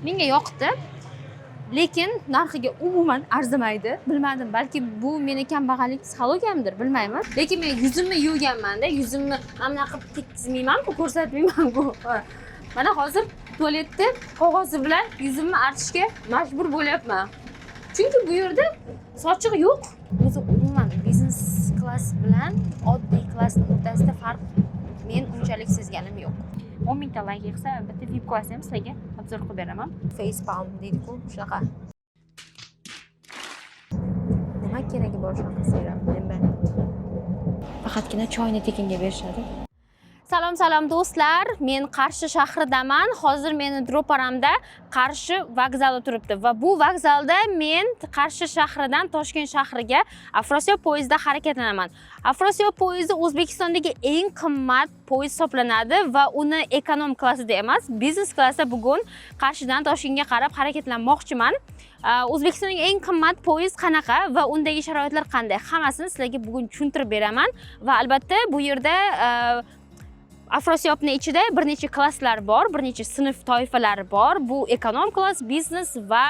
Menga yoqdi. Lekin narxiga umuman arzimaydi. Bilmadim, balki bu meni kambag'allik psixologiyamdir, bilmayman. Lekin men yuzimni yuvganman-da, yuzimni mana qilib tekkizmayman-ku, ko'rsatmayman-ku. Mana hozir tualetda qog'ozi bilan yuzimni artishga majbur bo'lyapman. Chunki bu yerda sochiq yo'q. O'zi umuman biznes klass bilan oddiy klassning o'rtasida farq men unchalik sezganim yo'q. 10 mingta layk yig'sa, albatta VIP klass ham sizlarga obzor qilib beraman. Face palm deydi-ku, shunaqa. Nima keragi bor shunaqa serum men? Faqatgina choyni tekinga berishadi. Salom do'stlar, men Qarshi shahridaman. Hozir meni ro'paramda Qarshi vokzali turibdi va bu vokzalda men Qarshi shahridan Toshkent shahriga Afrosiyob poyezdida harakatlanaman. Afrosiyob poyezdi O'zbekistondagi eng qimmat poyezd hisoblanadi va uni ekonom klassida emas, biznes klassida bugun Qarshidan Toshkentga qarab harakatlanmoqchiman. O'zbekistondagi eng qimmat poyezd qanaqa va undagi sharoitlar qanday? Hammasini sizlarga bugun tushuntirib beraman va albatta bu yerda Afrosiyobning ichida bir necha klasslar bor, bir necha sinf toifalari bor. Bu ekonom klass, biznes va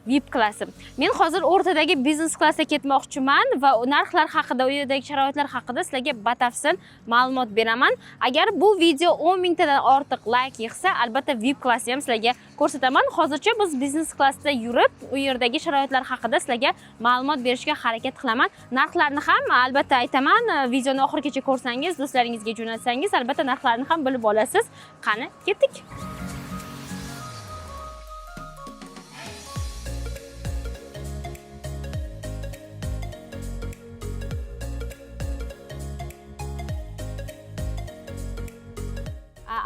VIP klassi. Men hozir o'rtadagi biznes klassga ketmoqchiman va narxlar haqida, u yerdagi sharoitlar haqida sizlarga batafsil ma'lumot beraman. Agar bu video 10 mingtadan ortiq layk yig'sa, albatta VIP klassni ham sizlarga ko'rsataman. Hozircha biz biznes klassda yurib, u yerdagi sharoitlar haqida sizlarga ma'lumot berishga harakat qilaman. Narxlarni ham albatta aytaman. Videoni oxirigacha ko'rsangiz, do'stlaringizga jo'natsangiz, albatta narxlarni ham bilib olasiz. Qani, ketdik.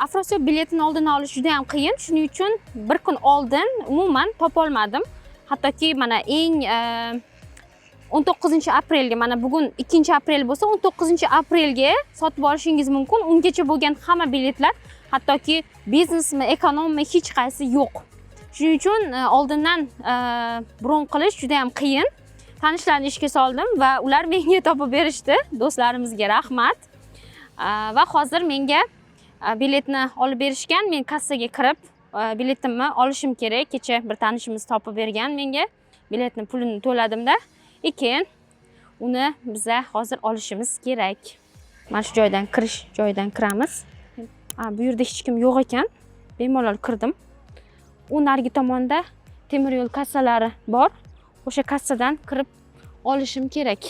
Afrosiyob biletini oldin olish juda ham qiyin. Shuning uchun bir kun oldin umuman topa olmadim. Hattoki mana eng 19-aprelga, mana bugun 2-aprel bo'lsa, 19-aprelga sotib olishingiz mumkin. Ungacha bo'lgan hamma biletlar, hattoki biznesmi, ekonommi hech qaysi yo'q. Shuning uchun oldindan bron qilish juda ham qiyin. Tanishlarni ishga soldim va ular menga topib berishdi. Do'stlarimizga rahmat. Va hozir menga biletni olib berishgan. Men kassaga kirib biletimni olishim kerak. Kecha bir tanishimiz topib bergan menga. Biletni pulini to'ladim-da. Keyin uni biza hozir olishimiz kerak. Mana shu joydan, kirish joyidan kiramiz. Bu yerda hech kim yo'q ekan. Bemalol kirdim. U narigi tomonda temir yo'l kassalari bor. O'sha kassadan kirib olishim kerak.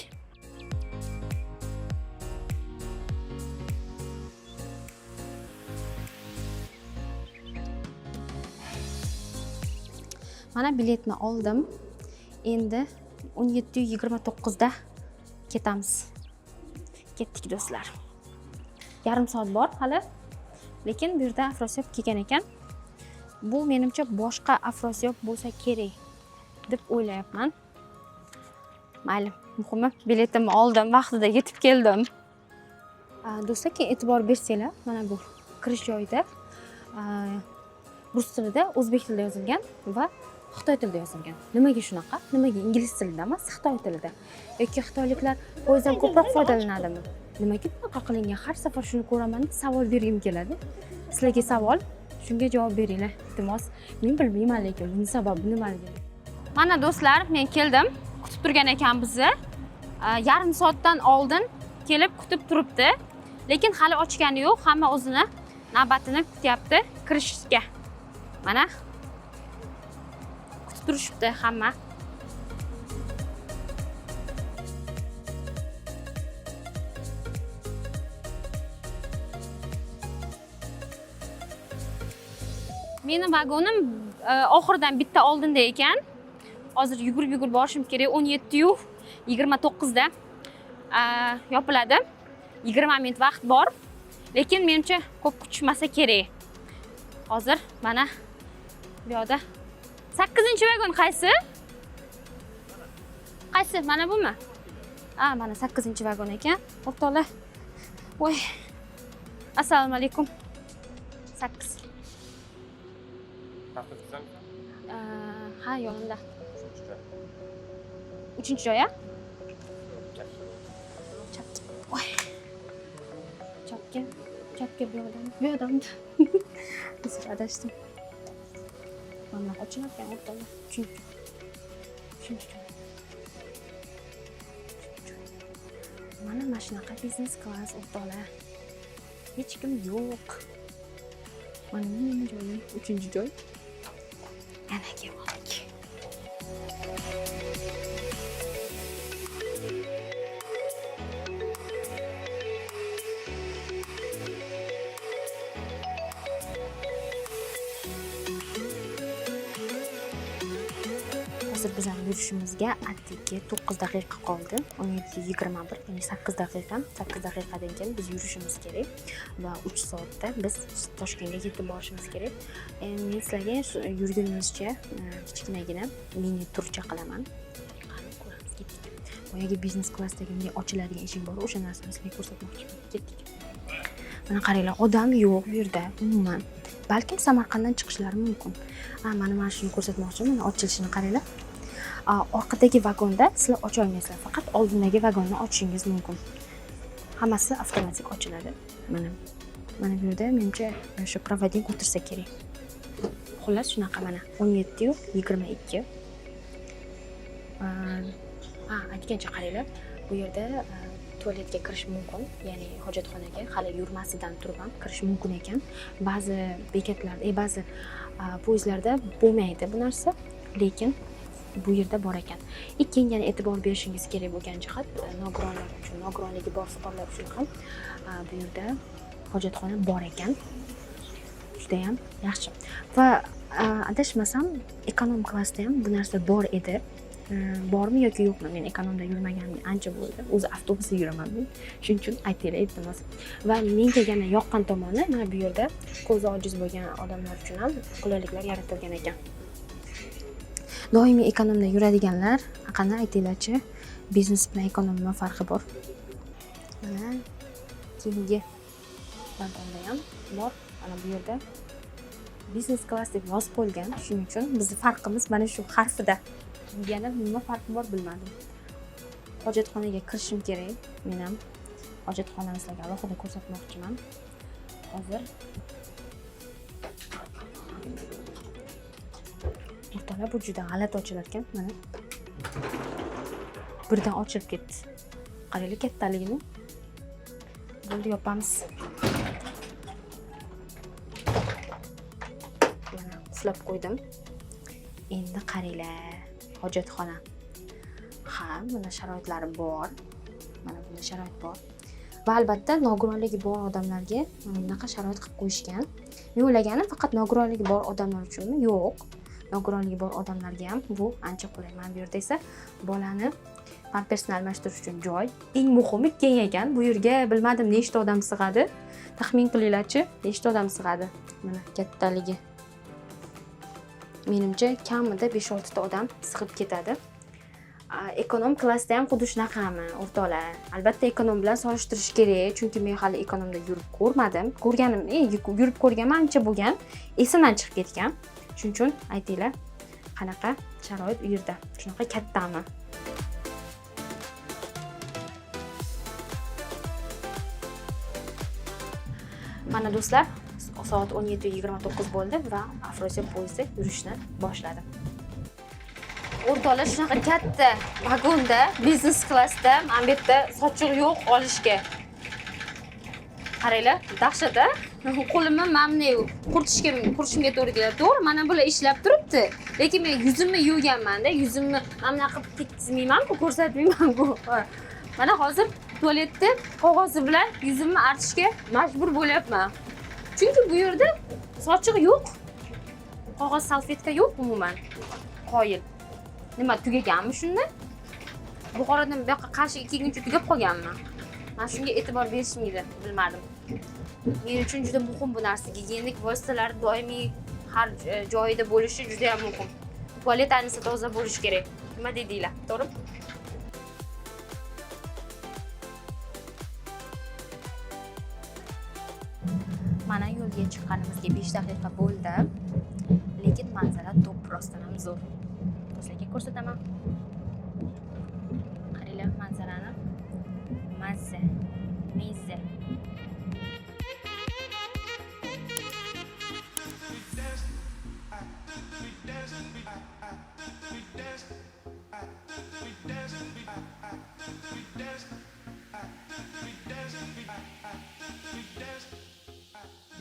Mana biletni oldim. Endi 17:29 da ketamiz. Ketdik do'stlar. Yarim soat bor hali. Lekin bu yerda Afrosiyob kelgan ekan. Bu menimcha boshqa Afrosiyob bo'lsa kerak deb o'ylayapman. Mayli, muhimi biletimni oldim, vaqtida yetib keldim. Do'stlar, e'tibor bersanglar, mana bu kirish joyida rus tilida, o'zbek tilida yozilgan va Xitoy tilida yozilgan. Nimaga shunaqa? Nimaga ingliz tilida emas, Xitoy tilida? Yoki xitoyliklar poyezddan ko'proq foydalanadimi? Nimaga bunaqa qilingan? Har safar shuni ko'raman, savol bergim keladi. Sizlarga savol, shunga javob beringlar, iltimos. Men bilmayman, lekin buning sababi nimaligini. Mana do'stlar, men keldim. Kutib turgan ekan bizni. Yarim soatdan oldin kelib kutib turibdi. Lekin hali ochgani yo'q. Hamma o'zini navbatini kutyapti kirishga. Mana kutib turishibdi hamma. Meni vagonim oxirdan bitta oldinda ekan. Hozir yugurib borishim kerak. 17:29 da yopiladi. 20 minut vaqt bor. Lekin menimcha ko'p kutishmasa kerak. Hozir mana bu yoqda 8-vagon qaysi? Qaysi? Mana bumi? Mana 8-vagon ekan. O'rtoqlar. Voy. Assalomu alaykum. 8. Ha, yonimda. 3-joy, a? Voy. Chapga bu yoqdan. Bu yoqdan. Biz adashdim. Mana ochilarkan o'rtalar. Chunki mana shunaqa biznes klass o'rtoqlar. Hech kim yo'q. Mana meni joyim 3-joy. Ana keldik. Hozir bizning yurishimizga atigi 9 daqiqa qoldi. 17:21, ya'ni 8 daqiqa. 8 daqiqadan keyin biz yurishimiz kerak va 3 soatda biz Toshkentga yetib borishimiz kerak. Men sizlarga yurgunimizcha kichkinagina mini turcha qilaman. Qani ko'ramiz, ketdik. Boyagi biznes klassdagi menga ochiladigan eshik bor, o'sha narsani sizlarga ko'rsatmoqchiman. Ketdik. Mana qaranglar, odam yo'q bu yerda umuman. Balkim Samarqanddan chiqishlari mumkin. Mana shuni ko'rsatmoqchiman. Mana ochilishini qaranglar. Orqadagi vagonda sizlar ocha olmaysizlar, faqat oldindagi vagonni ochishingiz mumkin. Hammasi avtomatik ochiladi. Mana bu yerda menimcha o'sha provodnik o'tirsa kerak. Xullas shunaqa mana 17:22. Aytgancha qaranglar, bu yerda tualetga kirish mumkin, ya'ni hojatxonaga hali yurmasidan turib ham kirish mumkin ekan. Ba'zi bekatlarda, ba'zi poyezdlarda bo'lmaydi bu narsa, lekin bu yerda bor ekan. Ikkinchi yana e'tibor berishingiz kerak bo'lgan jihat nogironlar uchun, nogironligi bor fuqarolar uchun ham bu yerda hojatxona bor ekan. Juda ham yaxshi. Va adashmasam ekonom klassda ham bu narsa bor edi. Bormi yoki yo'qmi? Men ekonomda yurmaganimga ancha bo'ldi. O'zi avtobusda yuraman men. Shuning uchun aytaylik, iltimos. Va menga yana yoqqan tomoni, mana bu yerda ko'zi ojiz bo'lgan odamlar uchun ham qulayliklar yaratilgan ekan. Doimiy ekonomda yuradiganlar, qani aytinglarchi, biznes bilan ekonom nima farqi bor? Mana keyingi vagonda ham bor. Mana bu yerda biznes klass deb yozib qo'yilgan. Shuning uchun bizning farqimiz mana shu harfida. Yana nima farqi bor bilmadim. Hojatxonaga kirishim kerak. Men ham hojatxonani sizlarga alohida ko'rsatmoqchiman. Hozir o'rtalar bu juda g'alati ochilar ekan, mana. Birdan ochilib ketdi. Qaranglar kattaligini. Bo'ldi, yopamiz. Mana uslab qo'ydim. Endi qaranglar. Hojatxona. Mana sharoitlari bor. Mana bunday sharoit bor. Va albatta nogironligi bor odamlarga mana bunaqa sharoit qilib qo'yishgan. Men o'ylaganim faqat nogironligi bor odamlar uchunmi? Yo'q. Nogironligi bor odamlarga ham bu ancha qulay. Mana bu yerda esa bolani pampersni almashtirish uchun joy. Eng muhimi keng ekan. Bu yerga bilmadim nechta odam sig'adi. Taxmin qilinglarchi, nechta odam sig'adi? Mana kattaligi. Menimcha kamida 5-6 ta odam sig'ib ketadi. Ekonom klassda ham xuddi shunaqami, o'rtoqlar? Albatta ekonom bilan solishtirish kerak, chunki men hali ekonomda yurib ko'rmadim. Ko'rganim, yurib ko'rganim ancha bo'lgan, esimdan chiqib ketgan. Shuning uchun aytinglar, qanaqa sharoit u yerda? Shunaqa kattami? Mana do'stlar, soat 17:29 bo'ldi va Afrosiyob poyezdi yurishni boshladi. O'rtoqlar, shunaqa katta vagonda, biznes klassda, mana bu yerda sochiq yo'q olishga. Qaranglar, dahshat-a? Qo'limni mamne qurishimga to'g'ri keladi. To'g'ri, mana bular ishlab turibdi. Lekin men yuzimni yuvganman-da, yuzimni mana qilib ketkizmayman-ku, ko'rsatmayman-ku. Mana hozir tualetda qog'ozi bilan yuzimni artishga majbur bo'lyapman. Chunki bu yerda sochiq yo'q. Qog'oz salfetka yo'q umuman. Qoyil. Nima tugaganmi shunda? Buxorodan bu yoqqa qarshi kelguncha tugab qolganmi? Men shunga e'tibor berishmaydi, bilmadim. Men uchun juda muhim bu narsa. Gigiyenik vositalar doimiy har joyida bo'lishi juda ham muhim. Tualet ayniqsa toza bo'lishi kerak. Nima dedinglar? To'g'rimi? Mana yo'lga chiqqanimizga 5 daqiqa bo'ldi. Lekin manzara top rostdan ham zo'r. Sizlarga ko'rsataman. Qaranglar manzarani. Mazza. Mezza.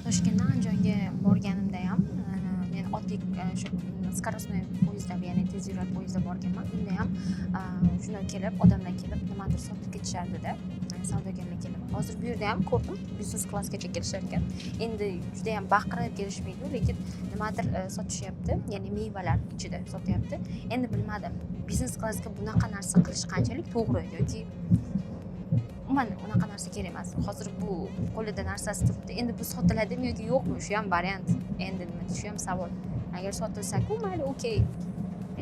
Toshkentdan Andijonga borganimda ham men oddiy shu скоростной poyezdda, ya'ni tezyurar poyezdda borganman. Unda ham shunday kelib, odamlar kelib nimadir sotib ketishardi-da, savdogarlar kelib. Hozir bu yerda ham ko'rdim, biznes klassgacha kelishar ekan. Endi juda ham baqirib kelishmaydi, lekin nimadir sotishyapti, ya'ni meyvalar ichida sotyapti. Endi bilmadim, biznes klassga bunaqa narsa qilish qanchalik to'g'ri yoki mana unaqa narsa kerak emas. Hozir bu qo'lida narsasi turibdi. Endi bu sotiladimi yoki yo'qmi? Shu ham variant. Endi nima, shu ham savol. Agar sotilsa-ku, mayli, okey.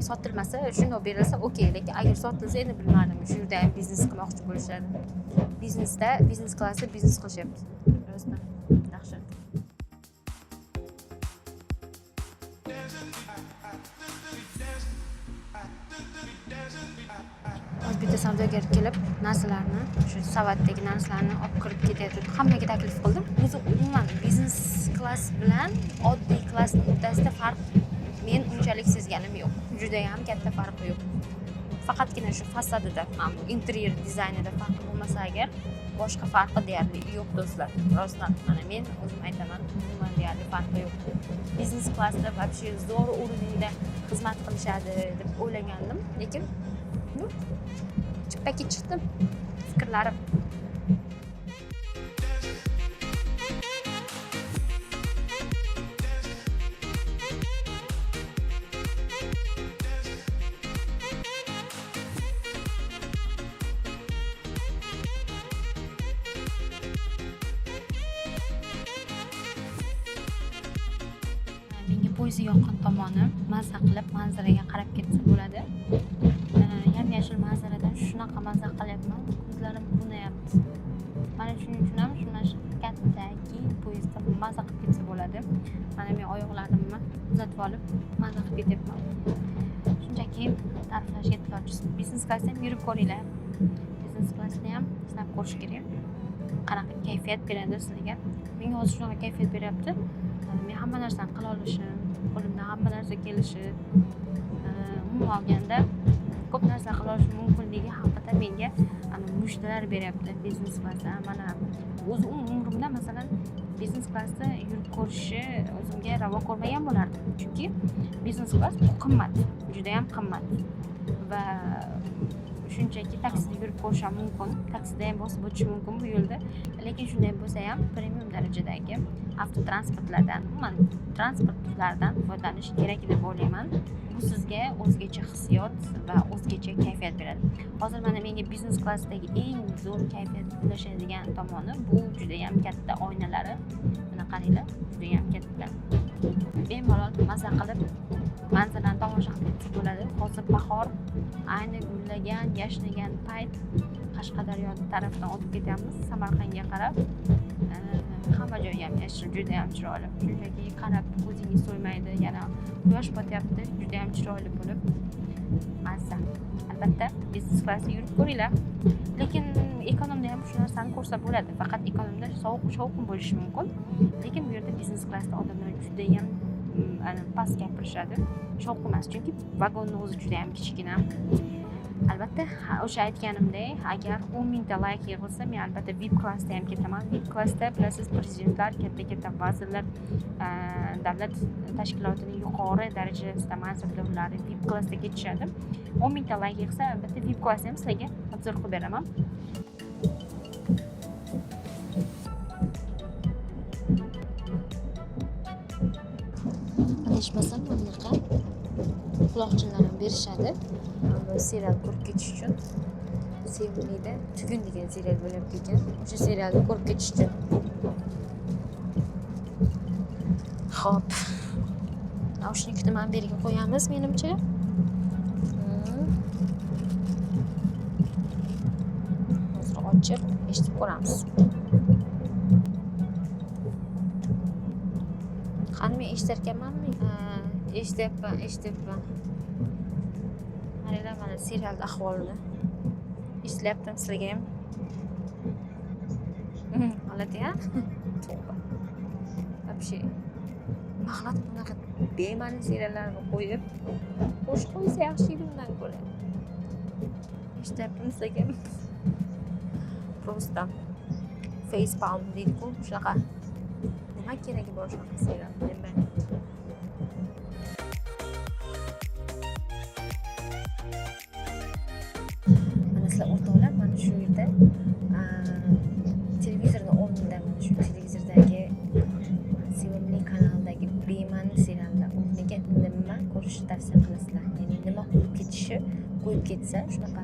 Sotilmasa, shundoq berilsa, okey. Lekin agar sotilsa, endi bilmadim. Shu yerda ham biznes qilmoqchi bo'lishadi. Biznesda, biznes klassda biznes qilishyapti. Rostmi? Dahshat. Bitta savdogar kelib narsalarni, shu savatdagi narsalarni olib kirib ketayotdi. Hammaga taklif qildim. O'zi umuman biznes klass bilan oddiy klass o'rtasida farq men unchalik sezganim yo'q. Juda ham katta farqi yo'q. Faqatgina shu fasadida, mana bu interyer dizaynida farqi bo'lmasa agar, boshqa farqi deyarli yo'q do'stlar. Rostdan, mana men o'zim aytaman, umuman deyarli farqi yo'q. Biznes klassda вообще zo'r o'rinda xizmat qilishadi deb o'ylagandim, lekin chippaki chiqdi fikrlarim. Menga poyezd yoqqan tomoni mazza qilib manzaraga qarab ketsa bo'ladi. Yam-yashil manzaradan shunaqa mazza qilyapman, ko'zlarim quvnayapti. Mana shuning uchun ham shuna kattaki poyezdda mazza qilib ketsa bo'ladi. Mana men oyoqlarimni uzatib olib mazza qilib ketyapman. Shunchaki ta'riflashga iloji yo'q. Biznes klassda ham yurib ko'ringlar. Biznes klassda ham sinab ko'rish kerak. Qanaqa kayfiyat beradi sizlarga? Menga hozir shunaqa kayfiyat beryapti. Men hamma narsani qila olishim, qo'limdan hamma narsa kelishi, umuman olganda ko'p narsa qila olish mumkinligi haqida menga mujdalar beryapti biznes klassda. Mana o'z umrimda masalan biznes klassda yurib ko'rishni o'zimga ravo ko'rmagan bo'lardim. Chunki biznes klass qimmat, juda ham qimmat. Va shunchaki taksida yurib ko'rish ham mumkin, taksida ham bosib o'tish mumkin bu yo'lda. Lekin shunday bo'lsa ham premium darajadagi avtotransportlardan, transport turlaridan foydalanish kerak deb o'ylayman. Bu sizga o'zgacha hissiyot va o'zgacha kayfiyat beradi. Hozir mana menga biznes klassdagi eng zo'r kayfiyat ulashadigan tomoni bu juda ham katta oynalari. Mana qaranglar, juda ham katta. Bemalol mazza qilib manzarani tomosha qilib bo'ladi. Hozir bahor, ayni gullagan, yashnagan payt Qashqadaryo tarafdan o'tib ketyapmiz, Samarqandga qarab. Hamma joy ham yashil, juda ham chiroyli. Shunchaki qarab ko'zingiz to'ymaydi, yana quyosh botyapti, juda ham chiroyli bo'lib. Mazza. Albatta, biznes klassda yurib ko'ringlar. Lekin ekonomda ham shu narsani ko'rsa bo'ladi. Faqat ekonomda shovqin bo'lishi mumkin. Lekin bu yerda biznes klassda odamlar juda ham past gapirishadi. Shovqin emas, chunki vagonning o'zi juda ham kichkina. Albatta, o'sha aytganimdek, agar 10,000 ta like yig'ilsa, men albatta VIP klassda ham ketaman. VIP klassda bilasiz, prezidentlar, katta vazirlar, davlat tashkilotining yuqori darajasida mansabdorlari VIP klassda ketishadi. 10,000 ta like yig'sa, albatta VIP klassda ham sizlarga obzor qilib beraman. Adashmasam, bunaqa quloqchinlar ham berishadi. Serial ko'rib ketish uchun. Sevimlida Tugun degan serial bo'lyapti ekan. O'sha serialni ko'rib ketish uchun. Xo'p. Naushnikni mana bu yerga qo'yamiz, menimcha. Hozir ochib, eshitib ko'ramiz. Qani men eshitarkanmanmi? Eshityapman. Mana serial ahvolini eshityaptim sizlarga ham. Holat-ya. Вообще Mag'lat bunaqa bema'ni seriallarni qo'yib qo'shib qo'ysa yaxshi edi undan ko'ra. Eshityapmiz lekin просто facepalm deydi-ku, shunaqa. Nima keragi bor shunaqa serial bilmayman. Mana sizlar o'rtoqlar, mana shu yerda televizorning o'rnida, mana shu televizordagi sevimli kanaldagi bema'ni seriallar o'rniga nima ko'rishni tavsiya qilasizlar? Ya'ni nima qo'yib ketsa, shunaqa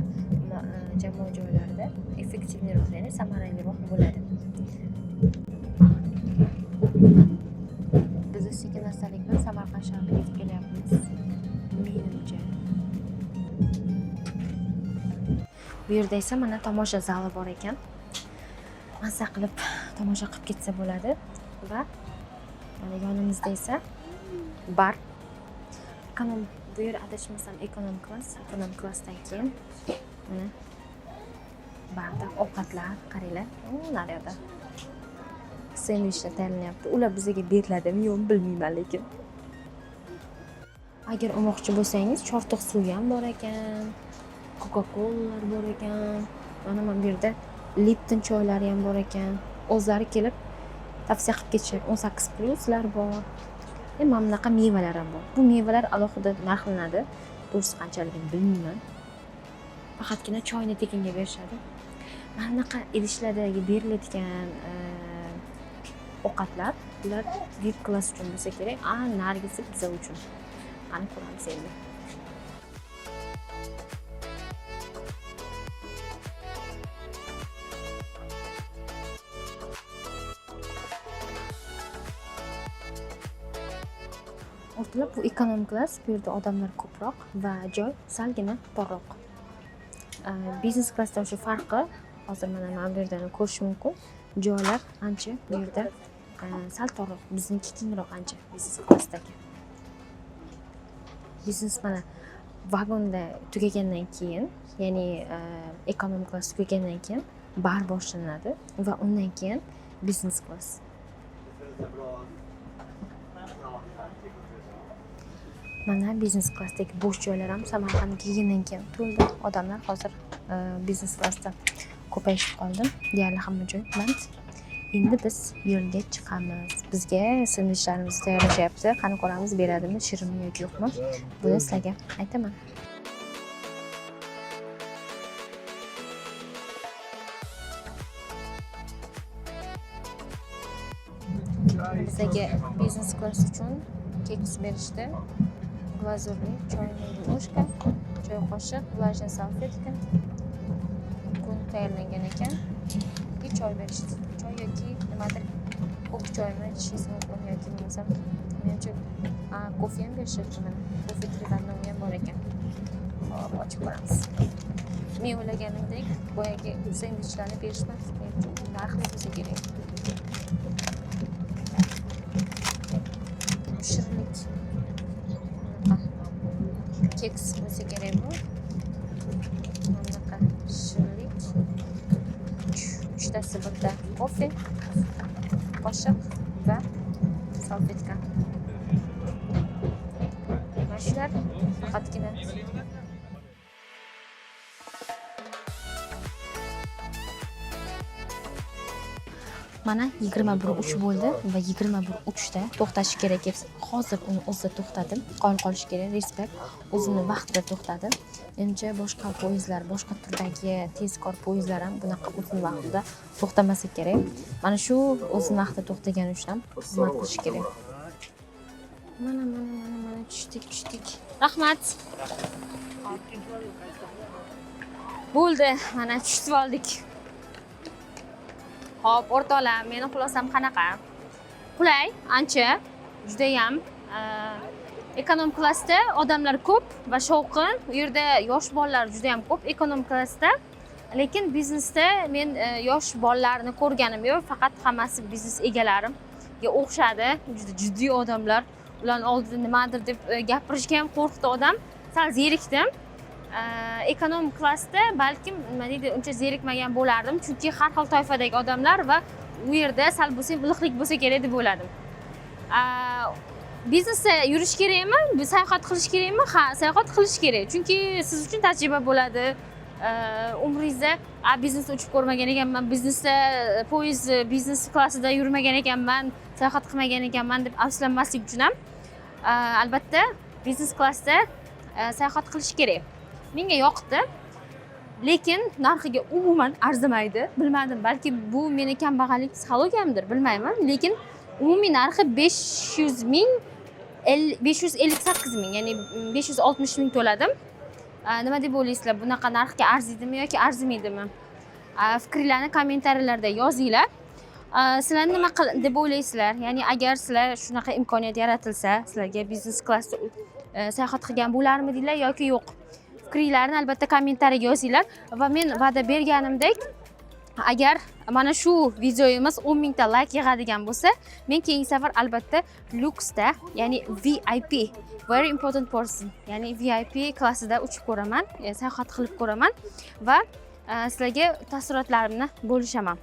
jamoat joylarida effektivniroq, ya'ni samaraliroq bo'ladi. Biz sekin-astalik bilan Samarqand shahriga yetib kelyapmiz. Menimcha. Bu yerda esa mana tomosha zali bor ekan. Mazza qilib tomosha qilib ketsa bo'ladi va mana yonimizda esa bar. Bu yer adashmasam ekonom klassdan keyin mana barda ovqatlar, qaranglar, naryoqda sendvichlar tayyorlanyapti. Ular bizga beriladimi yo'qmi bilmayman lekin. Agar olmoqchi bo'lsangiz, chortoq suvi ham bor ekan, Coca-Colalar bor ekan. Mana bu yerda Lipton choylari ham bor ekan. O'zlari kelib tavsiya qilib ketishadi. 18+lar bor. Mana bunaqa mevalar ham bor. Bu mevalar alohida narxlanadi. To'g'risi qanchaligini bilmayman. Faqatgina choyni tekinga berishadi. Mana bunaqa idishlardagi beriladigan ovqatlar, bular VIP klass uchun bo'lsa kerak, nargisi bizlar uchun. Qani ko'ramiz endi. O'rtalar bu ekonom klass, bu yerda odamlar ko'proq va joy salgina torroq. Biznes klassdan shu farqi hozir mana bu yerdan ko'rish mumkin. Joylar ancha bu yerda sal torroq, bizniki kengroq ancha biznes klassdagi. Biznes mana vagonda tugagandan keyin, ya'ni ekonom klass tugagandan keyin bar boshlanadi va undan keyin biznes klass. Mana biznes klassdagi bo'sh joylar ham Samarqandga kelgandan keyin to'ldi. Odamlar hozir biznes klassda ko'payishib qoldi. Deyarli hamma joy band. Endi biz yo'lga chiqamiz. Bizga sendvichlarimizni tayyorlashyapti. Qani ko'ramiz, beradimi, shirinmi yoki yo'qmi? Buni sizlarga aytaman. Bizga biznes klass uchun keks berishdi. Glazurli choyli ложка, choy qoshiq, влажная salfetka. Kun tayyorlangan ekan. Choy berishdi. Choy yoki nimadir ko'k choymi ichishingiz mumkin yoki bo'lmasam, menimcha kofe ham berishdi mana. Kofe trivannovi ham bor ekan. Hop, ochib ko'ramiz. Men o'ylaganimdek, boyagi sendvichlarni berishmadi. Narxli bo'lsa kerak. Shirinlik. Keks bo'lsa kerak bu. Bunaqa shirinlik. Uchtasi birda kofe, qoshiq va salfetka. Mana shular faqatgina mana 21:03 bo'ldi va 21:03 da to'xtash kerak edi. Hozir uni o'zida to'xtadim. Qolish kerak, respekt. O'zini vaqtida to'xtadi. Menimcha boshqa poyezdlar, boshqa turdagi tezkor poyezdlar ham bunaqa o'zini vaqtida to'xtamasa kerak. Mana shu o'zini vaqtida to'xtagani uchun ham xizmat qilish kerak. Mana tushdik. Rahmat. Bo'ldi, mana tushib oldik. Hop, o'rtoqlar, meni xulosam qanaqa? Qulay, ancha, juda ham ekonom klassda odamlar ko'p va shovqin. U yerda yosh bolalar juda ham ko'p ekonom klassda. Lekin biznesda men yosh bolalarni ko'rganim yo'q, faqat hammasi biznes egalarimga o'xshadi. Juda jiddiy odamlar. Ularning oldida nimadir deb gapirishga ham qo'rqdi odam. Sal zerikdim. Ekonom klassda balkim nima deydi, uncha zerikmagan bo'lardim, chunki har xil toifadagi odamlar va u yerda sal bo'lsa iliqlik bo'lsa kerak deb o'yladim. biznesda yurish kerakmi? Sayohat qilish kerakmi? Ha, sayohat qilish kerak. Chunki siz uchun tajriba bo'ladi. Umringizda biznesda uchib ko'rmagan ekanman, biznesda poyezd biznes klassida yurmagan ekanman, sayohat qilmagan ekanman deb afsuslanmaslik uchun ham albatta biznes klassda sayohat qilish kerak. Menga yoqdi. Lekin narxiga umuman arzimaydi. Bilmadim, balki bu meni kambag'allik psixologiyamdir, bilmayman. Lekin umumiy narxi 500 ming 558 ming, ya'ni 560 ming to'ladim. Nima deb o'ylaysizlar? Bunaqa narxga arziydimi yoki arzimaydimi? Fikrlarni kommentariyalarda yozinglar. Sizlar nima deb o'ylaysizlar? Ya'ni agar sizlar shunaqa imkoniyat yaratilsa, sizlarga biznes klassda sayohat qilgan bo'larmidinglar yoki yo'q? Fikringizni albatta kommentariyaga yozinglar va men va'da berganimdek, agar mana shu videomiz 10 mingta like yig'adigan bo'lsa, men keyingi safar albatta Luxda, ya'ni VIP, very important person, ya'ni VIP klassida uchib ko'raman, sayohat qilib ko'raman va sizlarga taassurotlarimni bo'lishaman.